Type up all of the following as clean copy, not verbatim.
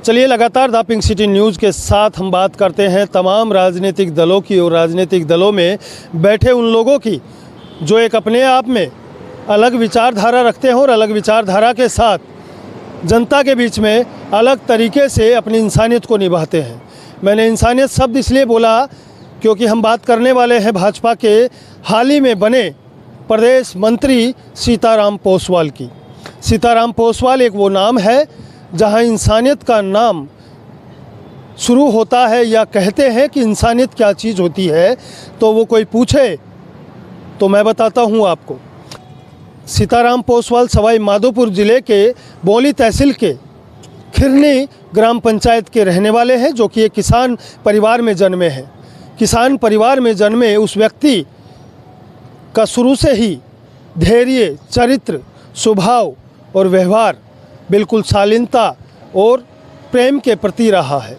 चलिए लगातार the pink city news के साथ हम बात करते हैं तमाम राजनीतिक दलों की और राजनीतिक दलों में बैठे उन लोगों की जो एक अपने आप में अलग विचारधारा रखते हैं और अलग विचारधारा के साथ जनता के बीच में अलग तरीके से अपनी इंसानियत को निभाते हैं। मैंने इंसानियत शब्द इसलिए बोला क्योंकि हम बात करने वाले हैं भाजपा के हाल ही में बने प्रदेश मंत्री सीताराम पोसवाल की। सीताराम पोसवाल एक वो नाम है जहां इंसानियत का नाम शुरू होता है या कहते हैं कि इंसानियत क्या चीज़ होती है तो वो कोई पूछे तो मैं बताता हूं आपको। सीताराम पोसवाल सवाई माधोपुर ज़िले के बौली तहसील के खिरनी ग्राम पंचायत के रहने वाले हैं, जो कि एक किसान परिवार में जन्मे हैं। किसान परिवार में जन्मे उस व्यक्ति का शुरू से ही धैर्य, चरित्र, स्वभाव और व्यवहार बिल्कुल शालीनता और प्रेम के प्रति रहा है,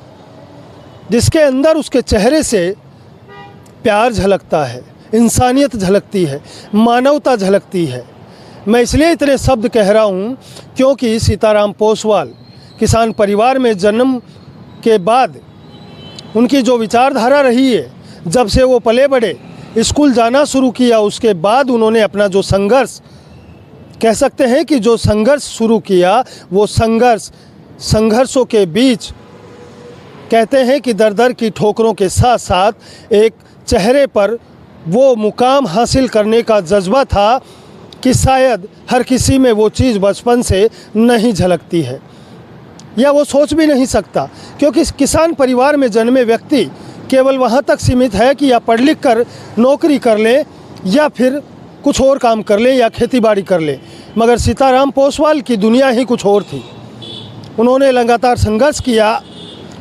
जिसके अंदर उसके चेहरे से प्यार झलकता है, इंसानियत झलकती है, मानवता झलकती है। मैं इसलिए इतने शब्द कह रहा हूँ क्योंकि सीताराम पोसवाल किसान परिवार में जन्म के बाद उनकी जो विचारधारा रही है, जब से वो पले बड़े स्कूल जाना शुरू किया, उसके बाद उन्होंने अपना जो संघर्ष, कह सकते हैं कि जो संघर्ष शुरू किया, वो संघर्षों के बीच कहते हैं कि दर दर की ठोकरों के साथ साथ एक चेहरे पर वो मुकाम हासिल करने का जज्बा था कि शायद हर किसी में वो चीज़ बचपन से नहीं झलकती है या वो सोच भी नहीं सकता, क्योंकि किसान परिवार में जन्मे व्यक्ति केवल वहाँ तक सीमित है कि या पढ़ लिख कर नौकरी कर ले या फिर कुछ और काम कर ले या खेतीबाड़ी कर ले। मगर सीताराम पोसवाल की दुनिया ही कुछ और थी। उन्होंने लगातार संघर्ष किया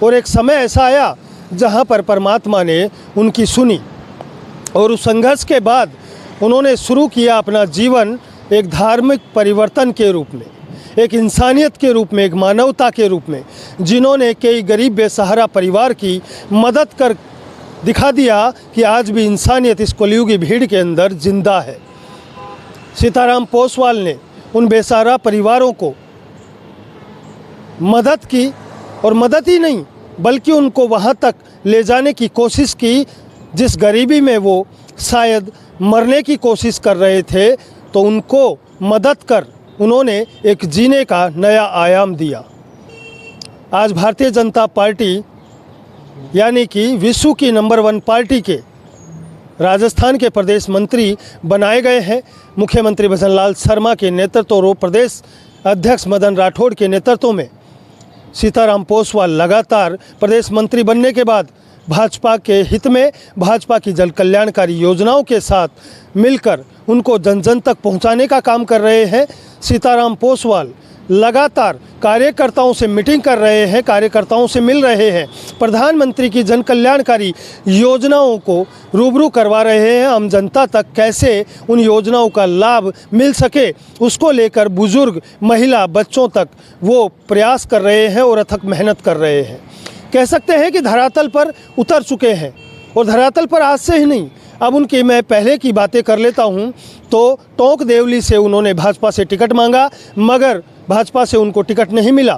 और एक समय ऐसा आया जहाँ पर परमात्मा ने उनकी सुनी और उस संघर्ष के बाद उन्होंने शुरू किया अपना जीवन एक धार्मिक परिवर्तन के रूप में, एक इंसानियत के रूप में, एक मानवता के रूप में, जिन्होंने कई गरीब बेसहारा परिवार की मदद कर दिखा दिया कि आज भी इंसानियत इस कलयुगी भीड़ के अंदर जिंदा है। सीताराम पोसवाल ने उन बेसहारा परिवारों को मदद की और मदद ही नहीं बल्कि उनको वहाँ तक ले जाने की कोशिश की जिस गरीबी में वो शायद मरने की कोशिश कर रहे थे, तो उनको मदद कर उन्होंने एक जीने का नया आयाम दिया। आज भारतीय जनता पार्टी यानी कि विश्व की नंबर 1 पार्टी के राजस्थान के प्रदेश मंत्री बनाए गए हैं। मुख्यमंत्री भजनलाल शर्मा के नेतृत्व और प्रदेश अध्यक्ष मदन राठौड़ के नेतृत्व में सीताराम पोसवाल लगातार प्रदेश मंत्री बनने के बाद भाजपा के हित में, भाजपा की जन कल्याणकारी योजनाओं के साथ मिलकर उनको जन जन तक पहुंचाने का काम कर रहे हैं। सीताराम पोसवाल लगातार कार्यकर्ताओं से मीटिंग कर रहे हैं, कार्यकर्ताओं से मिल रहे हैं, प्रधानमंत्री की जन कल्याणकारी योजनाओं को रूबरू करवा रहे हैं। आम जनता तक कैसे उन योजनाओं का लाभ मिल सके उसको लेकर बुजुर्ग, महिला, बच्चों तक वो प्रयास कर रहे हैं और अथक मेहनत कर रहे हैं। कह सकते हैं कि धरातल पर उतर चुके हैं और धरातल पर आज से ही नहीं, अब उनकी मैं पहले की बातें कर लेता हूं तो टोंक देवली से उन्होंने भाजपा से टिकट मांगा, मगर भाजपा से उनको टिकट नहीं मिला।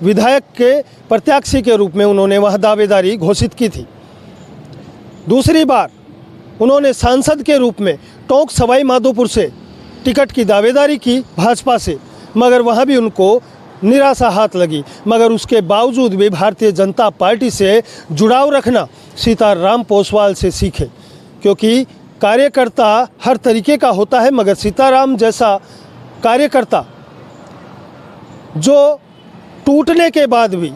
विधायक के प्रत्याशी के रूप में उन्होंने वह दावेदारी घोषित की थी। दूसरी बार उन्होंने सांसद के रूप में टोंक सवाई माधोपुर से टिकट की दावेदारी की भाजपा से, मगर वहाँ भी उनको निराशा हाथ लगी। मगर उसके बावजूद भी भारतीय जनता पार्टी से जुड़ाव रखना सीताराम पोसवाल से सीखे, क्योंकि कार्यकर्ता हर तरीके का होता है, मगर सीताराम जैसा कार्यकर्ता जो टूटने के बाद भी,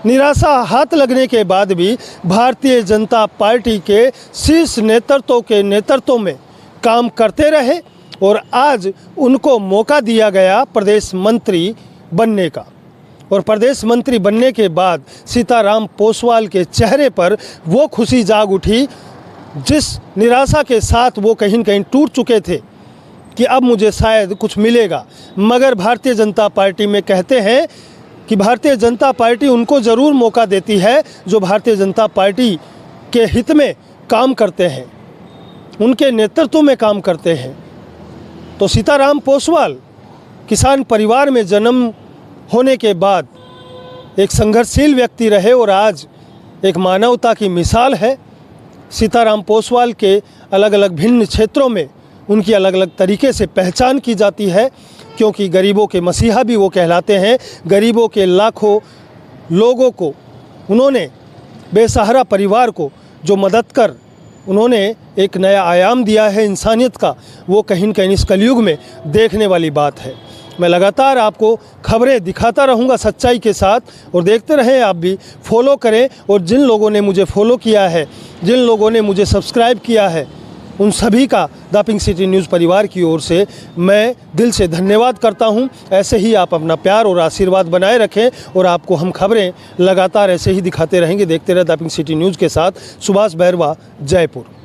निराशा हाथ लगने के बाद भी भारतीय जनता पार्टी के शीर्ष नेतृत्व के नेतृत्व में काम करते रहे और आज उनको मौका दिया गया प्रदेश मंत्री बनने का। और प्रदेश मंत्री बनने के बाद सीताराम पोसवाल के चेहरे पर वो खुशी जाग उठी जिस निराशा के साथ वो कहीं न कहीं टूट चुके थे कि अब मुझे शायद कुछ मिलेगा। मगर भारतीय जनता पार्टी में कहते हैं कि भारतीय जनता पार्टी उनको ज़रूर मौका देती है जो भारतीय जनता पार्टी के हित में काम करते हैं, उनके नेतृत्व में काम करते हैं। तो सीताराम पोसवाल किसान परिवार में जन्म होने के बाद एक संघर्षशील व्यक्ति रहे और आज एक मानवता की मिसाल है। सीताराम पोसवाल के अलग अलग भिन्न क्षेत्रों में उनकी अलग अलग तरीके से पहचान की जाती है, क्योंकि गरीबों के मसीहा भी वो कहलाते हैं। गरीबों के लाखों लोगों को उन्होंने, बेसहारा परिवार को जो मदद कर उन्होंने एक नया आयाम दिया है इंसानियत का, वो कहीं न कहीं इस कलयुग में देखने वाली बात है। मैं लगातार आपको खबरें दिखाता रहूँगा सच्चाई के साथ, और देखते रहें आप भी, फॉलो करें। और जिन लोगों ने मुझे फॉलो किया है, जिन लोगों ने मुझे सब्सक्राइब किया है, उन सभी का द पिंक सिटी न्यूज़ परिवार की ओर से मैं दिल से धन्यवाद करता हूं। ऐसे ही आप अपना प्यार और आशीर्वाद बनाए रखें और आपको हम खबरें लगातार ऐसे ही दिखाते रहेंगे। देखते रहे द पिंक सिटी न्यूज़ के साथ। सुभाष बैरवा, जयपुर।